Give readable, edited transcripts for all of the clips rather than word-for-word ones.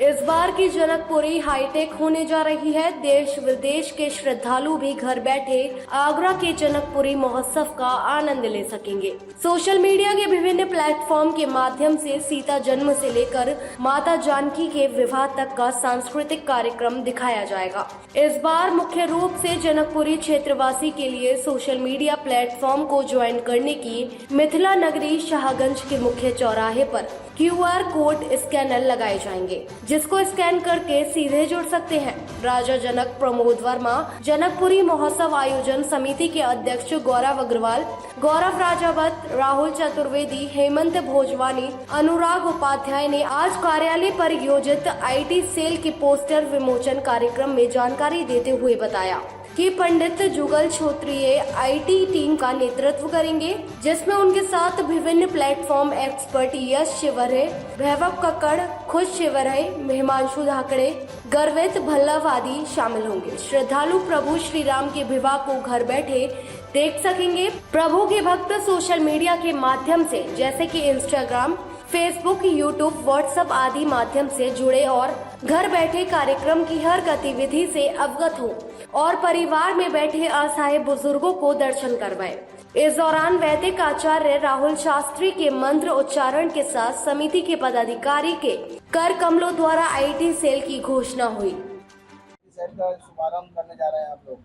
इस बार की जनकपुरी हाईटेक होने जा रही है। देश विदेश के श्रद्धालु भी घर बैठे आगरा के जनकपुरी महोत्सव का आनंद ले सकेंगे। सोशल मीडिया के विभिन्न प्लेटफॉर्म के माध्यम से सीता जन्म से लेकर माता जानकी के विवाह तक का सांस्कृतिक कार्यक्रम दिखाया जाएगा। इस बार मुख्य रूप से जनकपुरी क्षेत्रवासी के लिए सोशल मीडिया प्लेटफॉर्म को ज्वाइन करने की मिथिला नगरी शाहगंज के मुख्य चौराहे पर QR कोड स्कैनर लगाए जाएंगे, जिसको स्कैन करके सीधे जुड़ सकते हैं। राजा जनक प्रमोद वर्मा, जनकपुरी महोत्सव आयोजन समिति के अध्यक्ष गौरव अग्रवाल, गौरव राजावत, राहुल चतुर्वेदी, हेमंत भोजवानी, अनुराग उपाध्याय ने आज कार्यालय पर योजित IT सेल के पोस्टर विमोचन कार्यक्रम में जानकारी देते हुए बताया कि पंडित जुगल छोत्रिय IT टीम का नेतृत्व करेंगे, जिसमें उनके साथ विभिन्न प्लेटफॉर्म एक्सपर्ट यश शिवरे, वैभव कक्कड़, खुश शिवरे, हिमांशु धाकड़े, गर्वित भल्लव आदि शामिल होंगे। श्रद्धालु प्रभु श्री राम के विवाह को घर बैठे देख सकेंगे। प्रभु के भक्त सोशल मीडिया के माध्यम से जैसे कि इंस्टाग्राम, फेसबुक, यूट्यूब, व्हाट्सएप आदि माध्यम से जुड़े और घर बैठे कार्यक्रम की हर गतिविधि से अवगत हो और परिवार में बैठे असहाय बुजुर्गों को दर्शन करवाएं। इस दौरान वैदिक आचार्य राहुल शास्त्री के मंत्र उच्चारण के साथ समिति के पदाधिकारी के कर कमलों द्वारा IT सेल की घोषणा हुई। सेल का शुभारंभ करने जा रहे हैं आप लोग।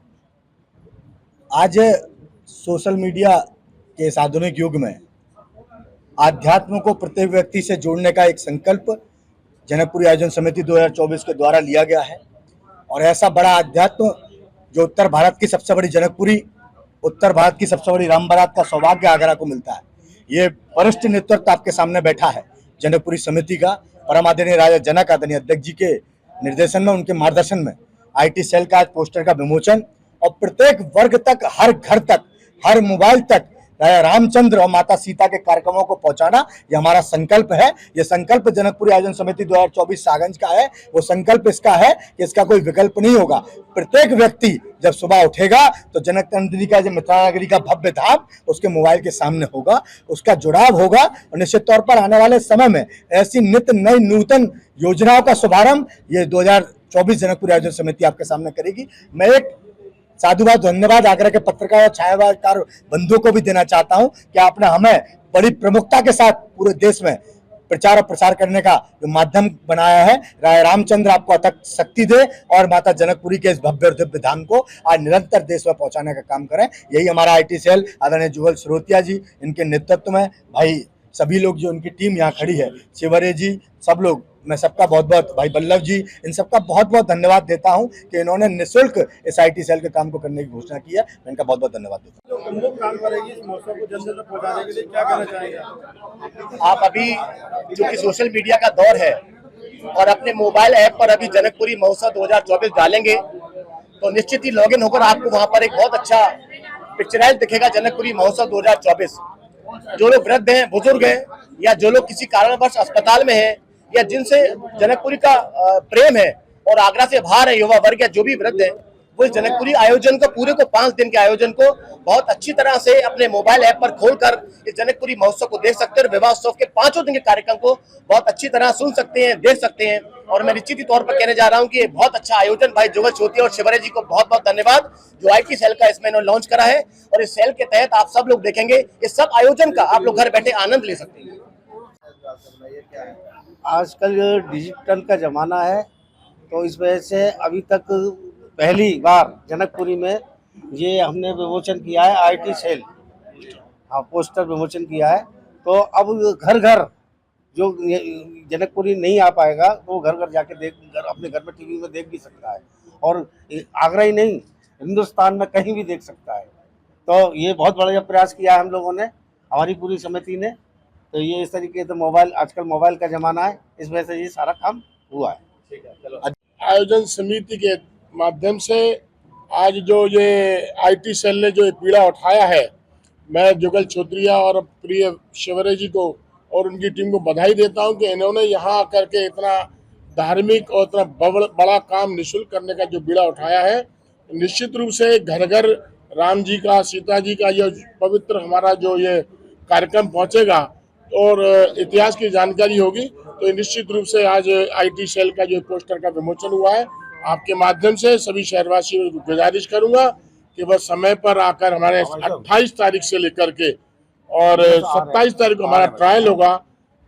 आज सोशल मीडिया के इस आधुनिक युग में आध्यात्म को प्रत्येक व्यक्ति से जोड़ने का एक संकल्प जनकपुरी आयोजन समिति 2024 के द्वारा लिया गया है। और ऐसा बड़ा आध्यात्म जो उत्तर भारत की सबसे बड़ी जनकपुरी, उत्तर भारत की सबसे बड़ी राम बारात का सौभाग्य आगरा को मिलता है। ये वरिष्ठ नेतृत्व आपके सामने बैठा है जनकपुरी समिति का, परम आदरणीय राजा जनक आदरणीय अध्यक्ष जी के निर्देशन में, उनके मार्गदर्शन में IT सेल का आज पोस्टर का विमोचन और प्रत्येक वर्ग तक, हर घर तक, हर मोबाइल तक राजा रामचंद्र और माता सीता के कार्यक्रमों को पहुंचाना, ये हमारा संकल्प है। ये संकल्प जनकपुरी आयोजन समिति 2024 शाहगंज का है। वो संकल्प इसका है कि इसका कोई विकल्प नहीं होगा। प्रत्येक व्यक्ति जब सुबह उठेगा तो जनक नंदिनी का जो मिथिला नगरी का भव्य धाम उसके मोबाइल के सामने होगा, उसका जुड़ाव होगा। और निश्चित तौर पर आने वाले समय में ऐसी नित्य नई नूतन योजनाओं का शुभारंभ ये 2024 जनकपुरी आयोजन समिति आपके सामने करेगी। मैं एक साधुवाद, धन्यवाद आगरा के पत्रकार और छायावादकार बंधुओं को भी देना चाहता हूं कि आपने हमें बड़ी प्रमुखता के साथ पूरे देश में प्रचार और प्रसार करने का जो माध्यम बनाया है। राजा रामचंद्र आपको अथक शक्ति दे और माता जनकपुरी के इस भव्य और दिव्य धाम को आज निरंतर देश में पहुंचाने का काम करें। यही हमारा IT सेल आदरणीय जुगल श्रोतिया जी, इनके नेतृत्व में भाई सभी लोग जो उनकी टीम यहाँ खड़ी है, शिवरे जी, सब लोग, मैं सबका बहुत बहुत, भाई बल्लभ जी, इन सबका बहुत बहुत धन्यवाद देता हूं कि इन्होंने निःशुल्क इस IT सेल के काम को करने की घोषणा की है। मैं इनका बहुत बहुत धन्यवाद देता हूं। जो प्रमुख काम करेगी इस महोत्सव को जल्द से जल्द पहुंचाने के लिए क्या कहना चाहेंगे? आप अभी जो कि सोशल मीडिया का दौर है और अपने मोबाइल ऐप पर अभी जनकपुरी महोत्सव 2024 डालेंगे तो निश्चित ही लॉगिन होकर आपको वहां पर एक बहुत अच्छा पिक्चराइज दिखेगा जनकपुरी महोत्सव 2024। जो लोग वृद्ध हैं, बुजुर्ग हैं, या जो लोग किसी कारणवश अस्पताल में हैं, या जिनसे जनकपुरी का प्रेम है और आगरा से बाहर है, युवा वर्ग या जो भी वृद्ध है, वो इस जनकपुरी आयोजन को, पूरे को 5 दिन के आयोजन को बहुत अच्छी तरह से अपने मोबाइल ऐप पर खोलकर इस जनकपुरी महोत्सव को देख सकते हैं और विवाह उत्सव के 5 दिन के कार्यक्रम को बहुत अच्छी तरह सुन सकते हैं, देख सकते हैं। और मैं निश्चित ही तौर पर कहने जा रहा हूं कि ये बहुत अच्छा आयोजन, भाई जुगल छोतिया और शिवरे जी को बहुत बहुत धन्यवाद जो IT सेल का इसमें लॉन्च करा है। और इस सेल के तहत आप सब लोग देखेंगे इस सब आयोजन का आप लोग घर बैठे आनंद ले सकते हैं। आजकल डिजिटल का ज़माना है, तो इस वजह से अभी तक पहली बार जनकपुरी में ये हमने विमोचन किया है IT सेल, हाँ, पोस्टर विमोचन किया है। तो अब घर घर जो जनकपुरी नहीं आ पाएगा तो घर घर जाके अपने घर में TV में देख भी सकता है और आगरा ही नहीं, हिंदुस्तान में कहीं भी देख सकता है। तो ये बहुत बड़ा प्रयास किया है हम लोगों ने, हमारी पूरी समिति ने। तो ये इस तरीके से मोबाइल, आजकल मोबाइल का ज़माना है, इस वजह से ये सारा काम हुआ है। ठीक है, चलो। आयोजन समिति के माध्यम से आज जो ये IT सेल ने जो ये पीड़ा उठाया है, मैं जुगल छोत्रिया और प्रिय शिवरे जी को और उनकी टीम को बधाई देता हूं कि इन्होंने यहाँ आकर के इतना धार्मिक और इतना बड़ा काम निःशुल्क करने का जो बीड़ा उठाया है। निश्चित रूप से घर घर राम जी का, सीता जी का ये पवित्र हमारा जो ये कार्यक्रम पहुंचेगा और इतिहास की जानकारी होगी। तो निश्चित रूप से आज आईटी सेल का जो पोस्टर का विमोचन हुआ है, आपके माध्यम से सभी शहरवासियों को गुजारिश करूंगा कि वह समय पर आकर हमारे 28 तारीख से लेकर के और 27 तारीख को हमारा ट्रायल होगा।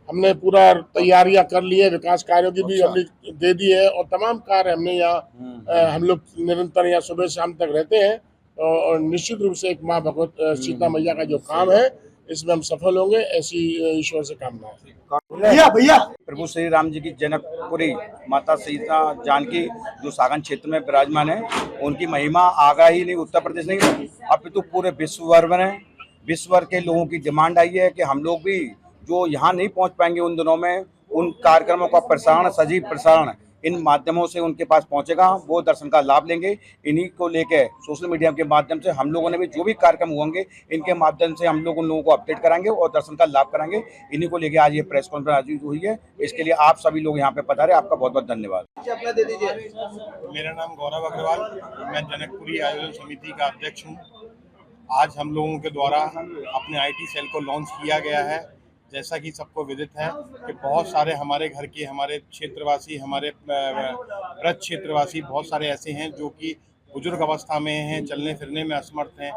हमने पूरा तैयारियां कर ली है, विकास कार्यों की भी हमने दे दी है और तमाम कार्य हमने यहाँ हम लोग निरंतर यहाँ सुबह शाम तक रहते हैं और निश्चित रूप से एक माँ भगवत सीता मैया का जो काम है इसमें हम सफल होंगे, ऐसी ईश्वर से कामना है। भैया प्रभु श्री राम जी की जनकपुरी माता सीता जानकी जो सागन क्षेत्र में विराजमान है, उनकी महिमा आगा ही नहीं उत्तर प्रदेश नहीं अपितु पूरे विश्व भर में, विश्व भर के लोगों की डिमांड आई है कि हम लोग भी जो यहाँ नहीं पहुँच पाएंगे उन दिनों में, उन कार्यक्रमों का प्रसारण, सजीव प्रसारण इन माध्यमों से उनके पास पहुंचेगा, वो दर्शन का लाभ लेंगे। इन्हीं को लेके सोशल मीडिया के माध्यम से हम लोगों ने भी जो भी कार्यक्रम होंगे इनके माध्यम से हम लोग उन लोगों को अपडेट कराएंगे और दर्शन का लाभ कराएंगे। इन्हीं को लेके आज ये प्रेस कॉन्फ्रेंस आयोजित हुई है। इसके लिए आप सभी लोग यहाँ पे पधारे, आपका बहुत बहुत धन्यवाद। मेरा नाम गौरव अग्रवाल, मैं जनकपुरी आयोजन समिति का अध्यक्ष हूँ। आज हम लोगों के द्वारा अपने आईटी सेल को लॉन्च किया गया है। जैसा कि सबको विदित है कि बहुत सारे हमारे घर के, हमारे क्षेत्रवासी, हमारे ब्रज क्षेत्रवासी बहुत सारे ऐसे हैं जो कि बुजुर्ग अवस्था में हैं, चलने फिरने में असमर्थ हैं,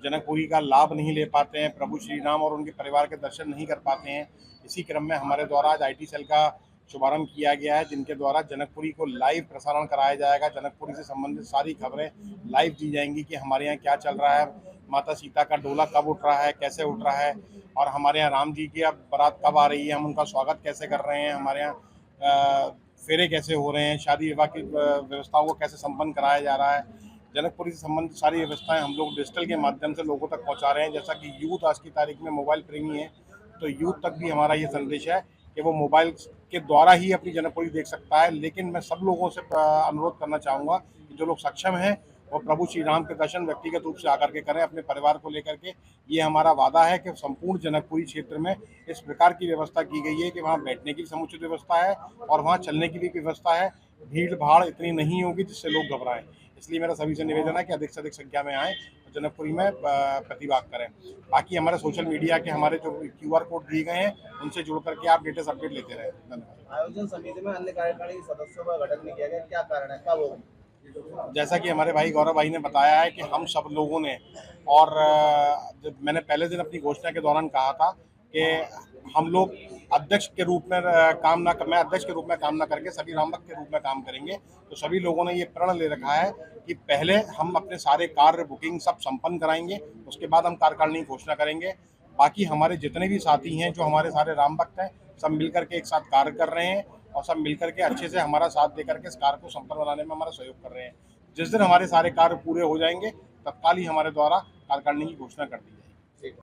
जनकपुरी का लाभ नहीं ले पाते हैं, प्रभु श्री राम और उनके परिवार के दर्शन नहीं कर पाते हैं। इसी क्रम में हमारे द्वारा आज आईटी सेल का शुभारंभ किया गया है, जिनके द्वारा जनकपुरी को लाइव प्रसारण कराया जाएगा। जनकपुरी से संबंधित सारी खबरें लाइव दी जाएंगी कि हमारे यहाँ क्या चल रहा है, माता सीता का डोला कब उठ रहा है, कैसे उठ रहा है, और हमारे यहाँ राम जी की अब बारात कब आ रही है, हम उनका स्वागत कैसे कर रहे हैं, हमारे यहाँ फेरे कैसे हो रहे हैं, शादी विवाह की व्यवस्थाओं को कैसे संपन्न कराया जा रहा है। जनकपुरी से संबंधित सारी व्यवस्थाएं हम लोग डिजिटल के माध्यम से लोगों तक पहुँचा रहे हैं। जैसा कि यूथ आज की तारीख में मोबाइल प्रेमी है, तो यूथ तक भी हमारा ये संदेश है कि वो मोबाइल के द्वारा ही अपनी जनकपुरी देख सकता है। लेकिन मैं सब लोगों से अनुरोध करना चाहूँगा कि जो लोग सक्षम हैं वो प्रभु श्री राम के दर्शन व्यक्तिगत रूप से आकर के करें, अपने परिवार को लेकर के। ये हमारा वादा है कि संपूर्ण जनकपुरी क्षेत्र में इस प्रकार की व्यवस्था की गई है कि वहाँ बैठने की समुचित व्यवस्था है और वहाँ चलने की भी व्यवस्था है। भीड़ भाड़ इतनी नहीं होगी जिससे लोग घबराएं। इसलिए मेरा सभी से निवेदन है कि अधिक से अधिक संख्या में आएँ और जनकपुरी में प्रतिभाग करें। बाकी हमारे सोशल मीडिया के हमारे जो QR कोड दिए गए हैं उनसे जुड़ करके आप लेटेस्ट अपडेट लेते रहें। धन्यवाद। आयोजन समिति में अन्य कार्यकारिणी सदस्यों का गठन नहीं किया गया, क्या कारण है, कब होगा? जैसा कि हमारे भाई गौरव भाई ने बताया है कि हम सब लोगों ने, और जब मैंने पहले दिन अपनी घोषणा के दौरान कहा था कि हम लोग अध्यक्ष के रूप में काम ना करके सभी रामभक्त के रूप में काम करेंगे। तो सभी लोगों ने ये प्रण ले रखा है कि पहले हम अपने सारे कार्य बुकिंग सब संपन्न कराएंगे, उसके बाद हम कार्यकारिणी घोषणा करेंगे। बाकी हमारे जितने भी साथी हैं जो हमारे सारे राम भक्त हैं, सब मिलकर के एक साथ कार्य कर रहे हैं और सब मिलकर के अच्छे से हमारा साथ देकर के इस कार्य को संपन्न बनाने में हमारा सहयोग कर रहे हैं। जिस दिन हमारे सारे कार्य पूरे हो जाएंगे तत्काल ही हमारे द्वारा कार्यकारिणी की घोषणा कर दी जाएगी।